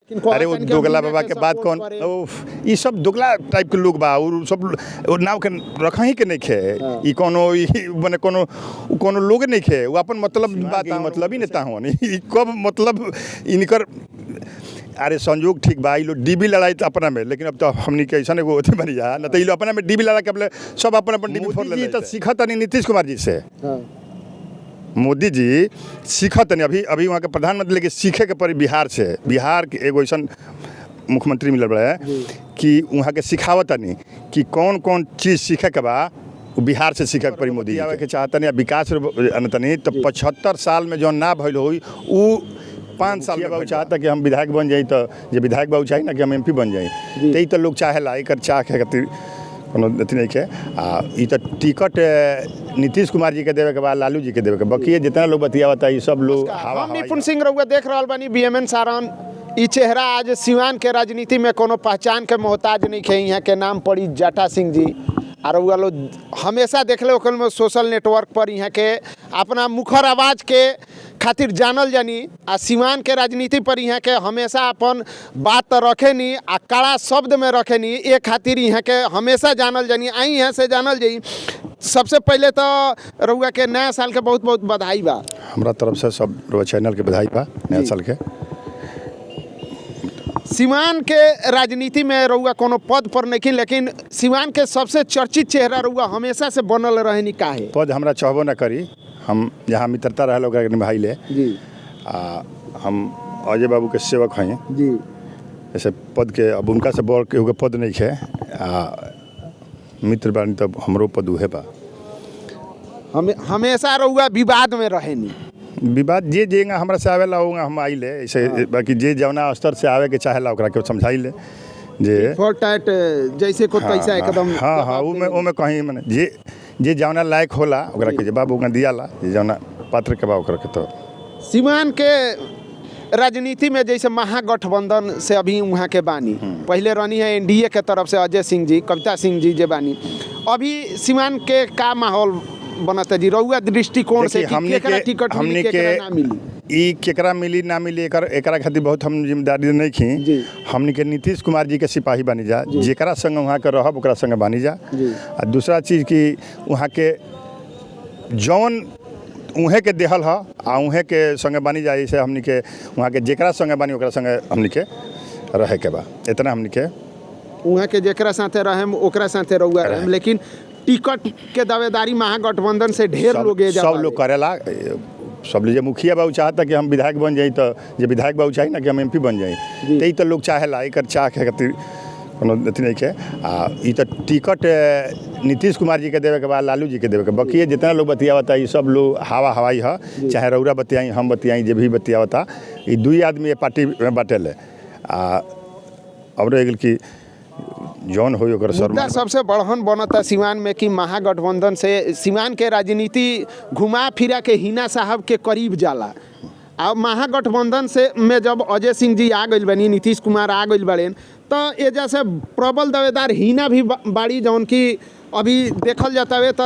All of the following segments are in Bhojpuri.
अरे वो दोगला बाबा के बात कौन ये सब दोगला टाइप के लोग बा और सब नाव के रखा ही के नहीं खे ई कोनो माने कोनो लोग नहीं खे वो अपन मतलब बात मतलब ही नेता हो नहीं कब मतलब इनकर अरे संयोग ठीक बा लोग डीबी लड़ाई तो अपना में लेकिन अब तो हमनी के ऐसा एगो होते बनी जा ना तो ये अपना में डीबी लड़ा के अपने सब अपन डीबी फोड़ ले तो सीखत नहीं नीतीश कुमार जी से मोदी जी सीखत नहीं अभी वहाँ के प्रधानमंत्री लेके सीखे के पड़ी बिहार से बिहार के एगो ऐसा मुख्यमंत्री मिल रहा है कि वहाँ के सिखावत नहीं कि कौन कौन चीज़ सीखे के बा बिहार से सीखे के पड़ी मोदी आवे के चाहता नहीं विकास नहीं तो 75 साल में जो ना भइल हुई वो 5 साल में चाहता कि हम विधायक बन जाए तो जो विधायक बाबू चाहिए ना कि हम MP बन जाए तो लोग चाहेला एक चाह के खातिर कोनो अथी नहीं है तो टिकट नीतीश कुमार जी के देवे के बाद लालू जी के देवे के बाकी जितना लोग बतियावता है सब लोग हम निपुण सिंह रउआ देख रहा बानी BMN सारण ई चेहरा आज सिवान के राजनीति में कोनो पहचान के मोहताज नहीं खे यहाँ के नाम पड़ी जाटा सिंह जी और वो लोग हमेशा देखले ओकल में सोशल नेटवर्क पर यहाँ के अपना मुखर आवाज़ के खातिर जानल जानी आ सिवान के राजनीति पर यहाँ के हमेशा अपन बात तो रखे नहीं आ कड़ा शब्द में रखे नहीं एक खातिर यहाँ के हमेशा जानल जानी आई यहाँ से जानल जाई। सबसे पहले तो रउआ के नया साल के बहुत बहुत बधाई बा हमारा तरफ से सब रउआ चैनल के बधाई बा नया साल के। सिवान के राजनीति में रउआ कोनो पद पर नहीं लेकिन सिवान के सबसे चर्चित चेहरा रउआ हमेशा से बनल रहनी काहे पद हमरा चाहबो ना करी हम जहाँ मित्रता रहा लोग निभाई ले हम अजय बाबू के सेवक हैं जी ऐसे पद के अब उनका से बढ़ के पद नहीं है मित्र बानी तब हमरो पद उहे बा हमेशा रउआ विवाद में रहेनी विवाद जे जेगा हमरा से आवेला होगा हम आई ले ऐसे बाकी जे जवना स्तर से आवे के चाहेला ओकरा के समझाई ले जे टाइट जैसे को पैसा एकदम हाँ वो में कहीं माने जे जवना लायक होला ओकरा के जवाब ओकरा दियाला जे जवना पात्र के बा ओकरा के तो सिवान के राजनीति में जैसे महागठबंधन से अभी वहाँ के बानी पहले रहनी है NDA के तरफ से अजय सिंह जी कविता सिंह जी जे बानी अभी सिवान के का माहौल बनता जी रउआ दृष्टिकोण से केकरा टिकट मिली केकरा ना मिली ई केकरा मिली ना मिली एकरा खातिर बहुत हम जिम्मेदारी नहीं खी हमनी के नीतीश कुमार जी के सिपाही बनी जा जेकरा संग वहाँ के रहब ओकरा संग बनी जा आ दूसरा चीज़ कि वहाँ के जौन उहे के देहल है आ उहे के संगे बनी जाए जैसे हमनी के वहाँ के जेकरा संगे बनी ओकरा संगे हमनी के रहे के बा इतना हमनी के वहाँ के जेकरा साथे रहेम ओकरा साथे रहुआ रहेम लेकिन टिकट के दावेदारी महागठबंधन से ढेर लोग सब लोग करेला सब लोग मुखिया बाबू चाहता कि हम विधायक बन जाए तो जो विधायक बाबू चाहिए ना कि हम MP बन जाए तो लोग चाहेला एक चाह के खातिर कोनो अथी नहीं है तो टिकट नीतीश कुमार जी के देवे के बाद लालू जी के देवे के बाकी जितना लोग बतियावता ये सब लोग हवाई है चाहे रउरा बतियाई हम बतियाई जे भी बतियावता ये दुई आदमी पार्टी में बाटेले और की जौन हो मुद्दा सबसे बड़हन बनता सिवान में कि महागठबंधन से सिवान के राजनीति घुमा फिरा के हिना साहब के करीब जाला अब महागठबंधन से में जब अजय सिंह जी आ गई बनी नीतीश कुमार आ गई बड़े तो ये जैसे प्रबल दावेदार हिना भी बाड़ी जौन की अभी देखल जाता है तो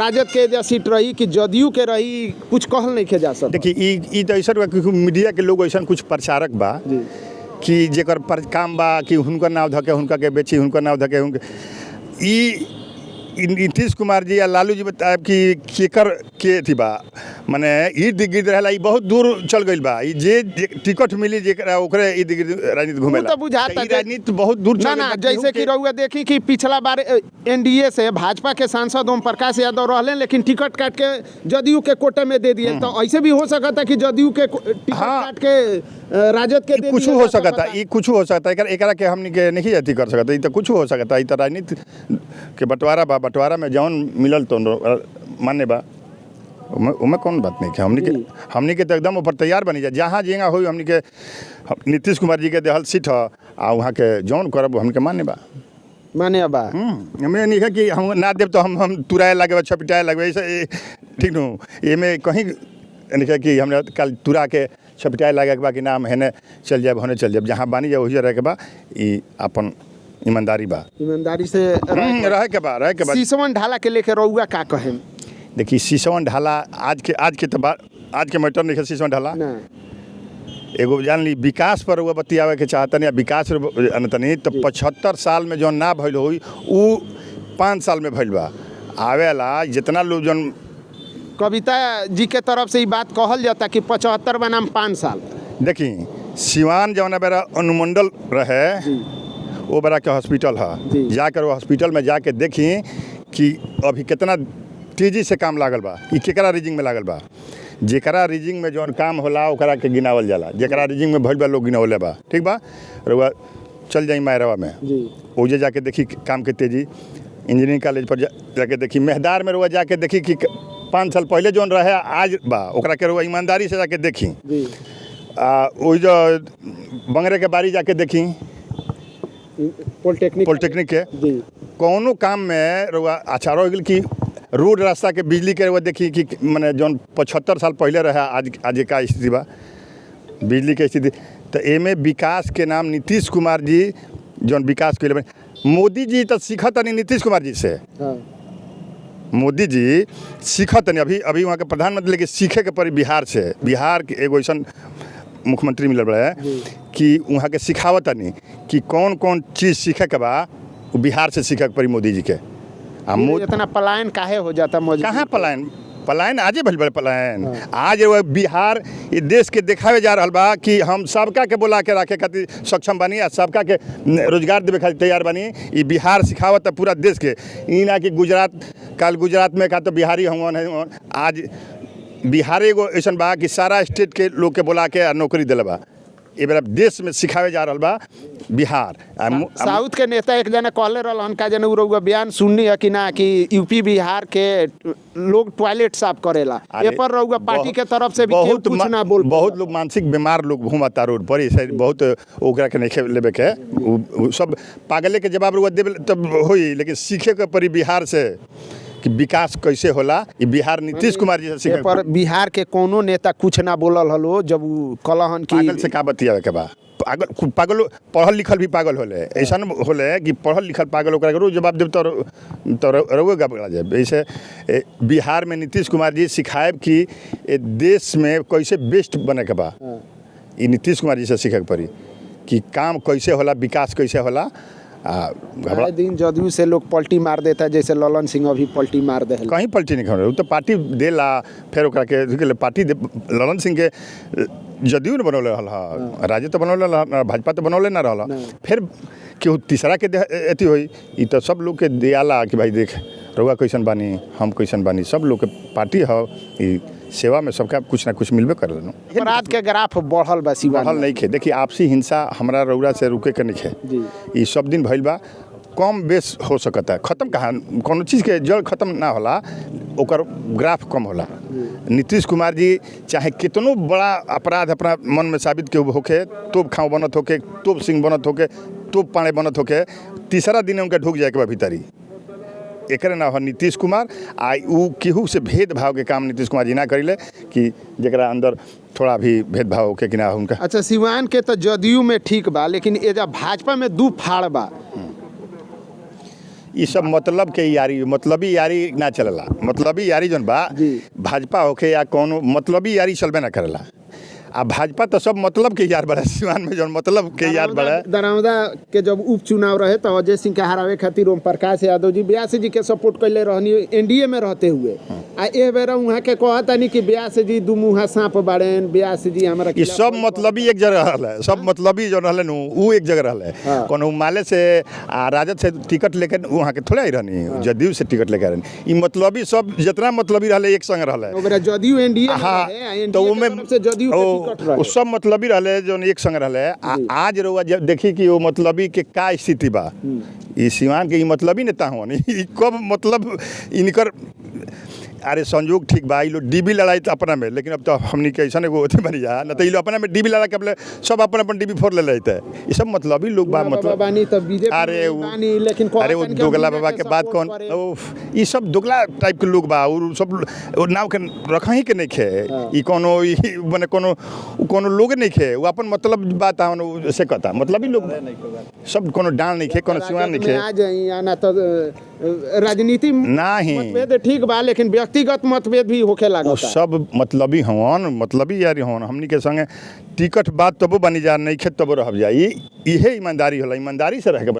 राजद के जो सीट रही कि जदयू के रही कुछ कहल नहीं के जा सकता देखिए तो ऐसा मीडिया के लोग ऐसा कुछ प्रचारक बा कि जेकर पर काम बा कि हुनकर नाव धके हुनका के बेची हुनकर नाव धके नीतीश कुमार जी या लालू जी बताए कि केकर के थी बा माने इर्द गिर्द रहला बहुत दूर चल गई बा जे टिकट मिली जेकरा ओकरे इर्द गिर्द राजनीति घुमेला तो बुझाता राजनीति बहुत दूर चल ना जैसे कि रउआ देखी कि पिछला बार NDA से भाजपा के सांसद ओम प्रकाश यादव रहले लेकिन टिकट काट के जदयू के कोटे में दे दिए तो ऐसे भी हो सकता कि जदयू के टिकट काट के राजद के दे कुछ हो सकता ये कुछ हो सकता है एकरा के हमनी के नहीं जाती कर सकता ये तो कुछ हो सकता है तो राजनीति के बंटवारा में जौन मिलल तो मान्य बा उमें कौन बात नहीं है हमनी के तो एकदम ऊपर तैयार बनी जाए जहाँ जेगा हो हमनी के नीतीश कुमार जी के देहल सीट है आ वहाँ के जौन करब हमनी के मान्य बा हमें नहीं है कि हम ना देव तो हम तुराए लगे छपिटाए लगे ऐसे ठीक न ये में कहीं नहीं है कि हमने कल तुरा के छपिटाए लगे के बा कि नाम हेने चल जाए होने चल जाए जहाँ बानी जाए वही रहे के बा अपन ईमानदारी से रहे के बा सिसवन ढाला के लेके रउआ का कहें देखिए सिसवन ढाला आज के मैटर नहीं है सिसवन ढाला एगो जान ली विकास पर वो बतियावे के चाहतनी, विकास तनी तो 75 साल में जो ना भइल होई उ 5 साल में भइल बा। आवेला जितना लोग जन कविता जी के तरफ से ये बात कहल जाता कि 75 बनाम 5 साल। देखी सिवान जौन बेरा अनुमंडल रहे वो बेरा के हॉस्पिटल है, जाकर वो हॉस्पिटल में जाके देखी कि अभी कितना तेजी से काम लागल बा, ई केकरा रीजिंग में लागल बा। जेकरा रीजिंग में जौन काम होला ओकरा के गिनावल जाला, जेकरा रीजिंग में भइल बा लोग गिनावले बा। ठीक बा, रउआ चल जाई मायरवा में ओजे जाके देखी काम के तेजी। इंजीनियरिंग कॉलेज पर जाके देखी, मेहदार में रउआ जाके देखी कि 5 साल पहले जौन रहे आज बा, ओकरा के रउआ ईमानदारी से जाके देखी। वो जो बंगरे के बारी जाके देखी पॉलिटेक्निक के कौनो काम में रउआ अच्छा रह गई कि रोड रास्ता के बिजली के रउआ देखी कि माने जौन 75 साल पहले रहे आज का स्थिति बा बिजली के स्थिति। तो एमे विकास के नाम नीतीश कुमार जी जौन विकास के लिए मोदी जी तो सीखत नहीं नीतीश कुमार जी से। मोदी जी सीखत नहीं, अभी वहाँ के प्रधानमंत्री लेकिन सीखे के पड़ी बिहार से। बिहार के एगो ऐसा मुख्यमंत्री मिलल रहा है कि वहाँ के सिखावत नहीं कि कौन कौन चीज़ सीखे के बा वो बिहार से सीखे के पड़ी मोदी जी के। इतना पलायन काहे हो जाता? कहाँ पलायन आजे भइल बड़े पलायन। आज वो बिहार ये देश के दिखावे जा रहा बा कि हम सबका के बुला के रखे खातिर सक्षम बनी आ सबका के रोजगार देवे खातिर तैयार बनी। ये बिहार सिखावत है पूरा देश के। ई ना कि गुजरात में का तो बिहारी हम आज बिहार एगो ऐसा बा कि सारा स्टेट के लोग के बुला के नौकरी दिले बा। ये बेरा देश में सिखावे जा रहा बा बिहार। साउथ के नेता एक जना कहले रहन का जना उ बयान सुननी है कि ना कि यूपी बिहार के लोग टॉयलेट साफ करेला, ए पर रहुआ पार्टी के तरफ से भी कुछ ना बोल। बहुत लोग मानसिक बीमार लोग घूमता रोड पर, ऐसे बहुत ओकरा के नहीं लेबे के सब पागले के जवाब रहुआ देबे तब होई। लेकिन सीखे के पड़ी बिहार से कि विकास कैसे होला। ये बिहार नीतीश कुमार जी से सीखे पर बिहार के कोनो नेता कुछ ना बोलल हलो जब वो कहलन कि पागल से का बतियावे के बा। पागल पढ़ल लिखल भी पागल होले, ऐसा होले कि पढ़ल लिखल पागल ओकरा के रोज जवाब देब तो रउए गबड़ा जाए। ऐसे बिहार में नीतीश कुमार जी सिखाएब कि देश में कैसे बेस्ट बने के बा। ये नीतीश कुमार जी से सीखे के पड़ी कि काम कैसे होला, विकास कैसे होला। हर दिन जदयू से लोग पलटी मार देता है, जैसे ललन सिंह अभी पलटी मार दे। कहीं पलटी नहीं खा तो पार्टी देला फिर ओकरा के पार्टी ललन सिंह के जदयू ने बनौले रहा, राजे तो बनौले रहा, भाजपा तो बनौले ना रहा। फिर केहू तीसरा के अथी हुई। ये तो सब लोग के दियाला कि भाई देख रउआ कैसन बानी, हम कैसन बानी। सब लोग के पार्टी है, सेवा में सबका कुछ ना कुछ मिलबे कर लेनो। अपराध के ग्राफ बढ़ल बा, बढ़ल नहीं खे। देखिए आपसी हिंसा हमरा रउरा से रुके के नहीं खे। ये सब दिन भइल बा, कम बेस हो सकता है। खत्म कहाँ कोनो चीज़ के जड़ खत्म ना होला, ओकर ग्राफ कम होला। नीतीश कुमार जी चाहे कितनो बड़ा अपराध अपना मन में साबित के होके, तोप खाँव बनत होके, तोप सिंह बनत होके, तोप पाने बनत होके, तीसरा दिन उनका ढुक जाए के बा भीतरी। एक ना हो नीतीश कुमार उ केहू से भेदभाव के काम नीतीश कुमार जी ना करिले कि जरा अंदर थोड़ा भी भेदभाव के कि ना उनका। अच्छा, सिवान के तो जदयू में ठीक बा, लेकिन एजा भाजपा में दू फाड़ बा। ये सब मतलब के यारी, मतलबी यारी ना चलेला। मतलबी यारी जौन बा भाजपा होके या कोनो मतलबी यारी चलबे ना करेला। आ भाजपा तो सब मतलब के यार बड़ा। सिवान में जो मतलब के यार बड़ा। दरौदा के जब उपचुनाव रहे तो अजय सिंह के हरावे खातिर ओम प्रकाश यादव जी व्यास जी के सपोर्ट कैले रहनी एनडीए में रहते हुए। आ ए बेरा वहाँ के कहता नहीं कि व्यास जी दू मुँहा सांप बाड़ेन, व्यास जी हमारा ये सब मतलबी एक जगह रहले। सब मतलबी जो रहले उ एक जगह रहले। कोनो माले से राजद से टिकट लेकर वहाँ के थोड़े ही रहनी, जदयू से टिकट लेकर रहनी। ये मतलबी सब जितना मतलबी रहले एक संग रहले। जदयू एनडीए तो उनमें वो सब मतलबी रहले जो एक संग रहले। आज रउआ जब देखी कि वो मतलबी के का स्थिति बा। ये सिवान के मतलबी नेता हो कब मतलब इनकर अरे संजोग ठीक बा। लोग डीबी लड़ाई तो अपना में, लेकिन अब तो हमनी के ऐसा एगो अथी बनी जा न तो लोग अपना में डीबी लड़ा के सब अपन अपन डीबी फोड़ ले लेते। ये सब मतलबी लोग बा। मतलब अरे वो दोगला बाबा के बात कौन, ये सब दोगला टाइप के लोग बा। और सब नाव के रख ही के नहीं खे। ये कोनो मैंने कोनो लोग नहीं खे। वो अपन मतलब बात से कहता मतलबी लोग सब कोनो डाल नहीं खे, कोनो सिवान नहीं खे। राजनीति नहीं। मतभेद ठीक बा, लेकिन व्यक्तिगत मतभेद भी होखे वो लागता। सब मतलबी हवन, मतलबी यारी हवन। हमनी के संगे टिकट बात तबो बनी जा नहीं खे तबो रह जाई। इहे ईमानदारी होला, ईमानदारी से रह के